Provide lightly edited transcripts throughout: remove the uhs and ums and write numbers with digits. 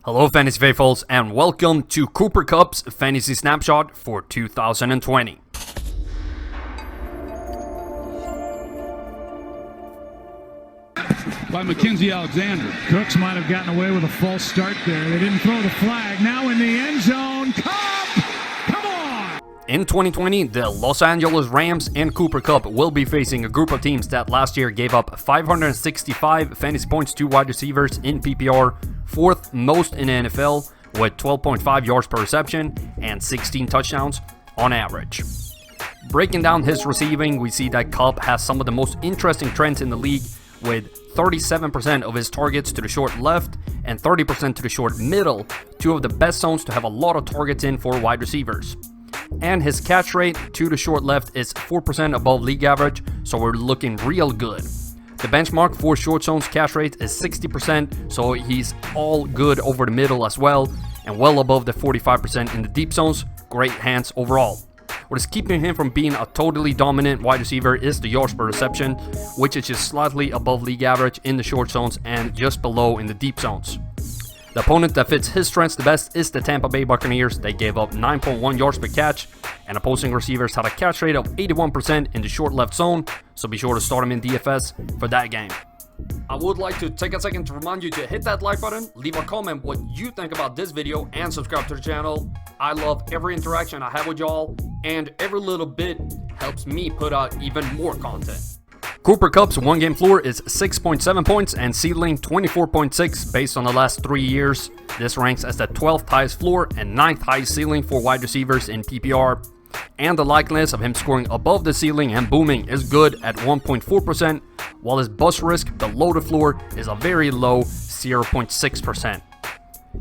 Hello Fantasy Faithfuls and welcome to Cooper Kupp's Fantasy Snapshot for 2020. By Mackenzie Alexander. Cooks might have gotten away with a false start there. They didn't throw the flag. Now in the end zone. Kupp! Come on! In 2020, the Los Angeles Rams and Cooper Kupp will be facing a group of teams that last year gave up 565 fantasy points to wide receivers in PPR, fourth most in the NFL, with 12.5 yards per reception and 16 touchdowns on average. Breaking down his receiving, we see that Kupp has some of the most interesting trends in the league, with 37% of his targets to the short left and 30% to the short middle, two of the best zones to have a lot of targets in for wide receivers. And his catch rate to the short left is 4% above league average, so we're looking real good. The benchmark for short zones catch rate is 60%, so he's all good over the middle as well, and well above the 45% in the deep zones. Great hands overall. What is keeping him from being a totally dominant wide receiver is the yards per reception, which is just slightly above league average in the short zones and just below in the deep zones. The opponent that fits his strengths the best is the Tampa Bay Buccaneers. They gave up 9.1 yards per catch, and opposing receivers had a catch rate of 81% in the short left zone, so be sure to start him in DFS for that game. I would like to take a second to remind you to hit that like button, leave a comment what you think about this video, and subscribe to the channel. I love every interaction I have with y'all, and every little bit helps me put out even more content. Cooper Kupp's one-game floor is 6.7 points and ceiling 24.6 based on the last 3 years. This ranks as the 12th highest floor and 9th highest ceiling for wide receivers in PPR. And the likeliness of him scoring above the ceiling and booming is good at 1.4%, while his bust risk below the floor is a very low 0.6%.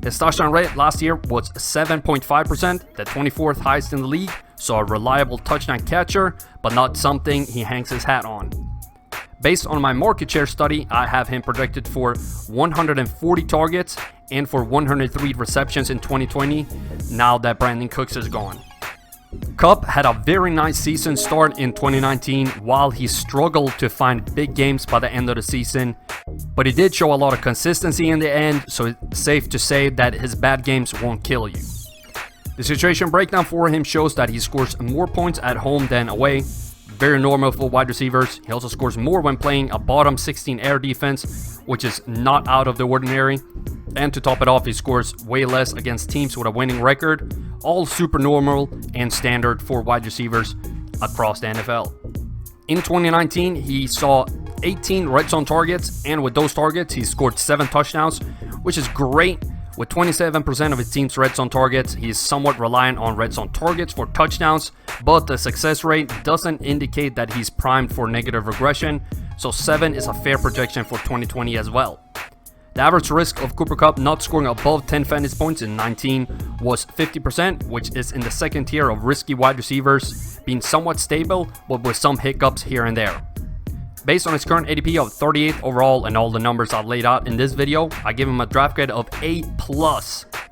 His touchdown rate last year was 7.5%, the 24th highest in the league, so a reliable touchdown catcher, but not something he hangs his hat on. Based on my market share study, I have him projected for 140 targets and for 103 receptions in 2020, now that Brandon Cooks is gone. Kupp had a very nice season start in 2019 while he struggled to find big games by the end of the season, but he did show a lot of consistency in the end, so it's safe to say that his bad games won't kill you. The situation breakdown for him shows that he scores more points at home than away, very normal for wide receivers. He also scores more when playing a bottom 16 air defense, which is not out of the ordinary. And to top it off, he scores way less against teams with a winning record, all super normal and standard for wide receivers across the NFL. In 2019, he saw 18 red zone targets, and with those targets, he scored 7 touchdowns, which is great. With 27% of his team's red zone targets, he is somewhat reliant on red zone targets for touchdowns, but the success rate doesn't indicate that he's primed for negative regression, so 7 is a fair projection for 2020 as well. The average risk of Cooper Kupp not scoring above 10 fantasy points in 19 was 50%, which is in the second tier of risky wide receivers, being somewhat stable, but with some hiccups here and there. Based on his current ADP of 38th overall and all the numbers I've laid out in this video, I give him a draft grade of A+.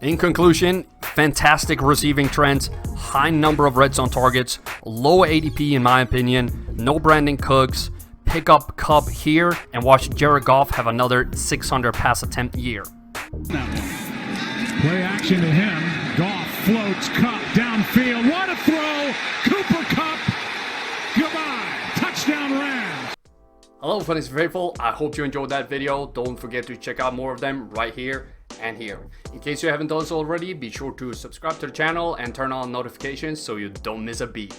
In conclusion, fantastic receiving trends, high number of red zone targets, low ADP in my opinion, no Brandon Cooks. Pick up Kupp here and watch Jared Goff have another 600 pass attempt year. Play action to him. Goff floats Kupp downfield. What a throw! Cooper Kupp. Goodbye. Touchdown Rams. Hello Fantasy Faithful, I hope you enjoyed that video. Don't forget to check out more of them right here and here. In case you haven't done so already, be sure to subscribe to the channel and turn on notifications so you don't miss a beat.